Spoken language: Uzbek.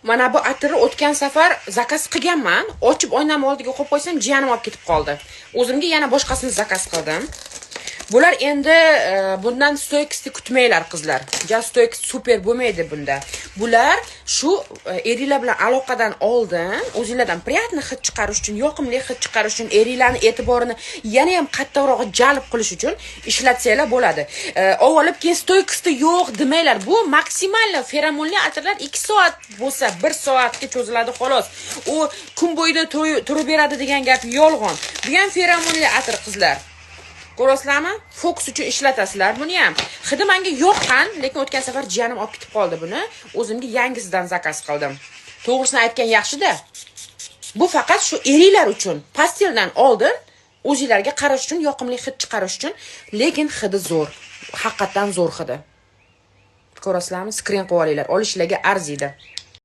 Mana bu atirni o'tgan safar zakaz qilganman. Ochib oynam oldiga qo'yib qo'ysam, jiyanim olib ketib qoldi. O'zimga yana boshqasini zakaz qildim. Bular endi bundan stoykisni kutmanglar qizlar. Ja stoyk super bo'lmaydi bunda. Bular shu eringlar bilan aloqadan oldin o'zingizlardan приятный hid chiqarish uchun, yoqimli hid chiqarish uchun, eringlarning e'tiborini yana ham qattiqroq jalb qilish uchun ishlatsanglar bo'ladi. Olib keyin stoykisni yo'q demanglar. Bu maksimal feromonli atirlar 2 soat bo'lsa 1 soatga cho'ziladi xolos. U kun bo'yida turib beradi degan gap yolg'on. Bu ham feromonli atir qizlar. Ko'rasizlarmi? Fokus uchun ishlatasizlar buni ham. Hidi menga yoqqan, lekin o'tgan safar jiyanim olib ketib qoldi buni. O'zimga yangisidan zakaz qildim. To'g'risini aytgan yaxshi-da. Bu faqat shu eringlar uchun. Pasteldan oldin o'zingizlarga qarash uchun, yoqimli hid chiqarish uchun, lekin hidi zo'r. Haqiqatan zo'r hidi. Ko'rasizlarmi? Skrin qilib olinglar. Olishlarga arziydi.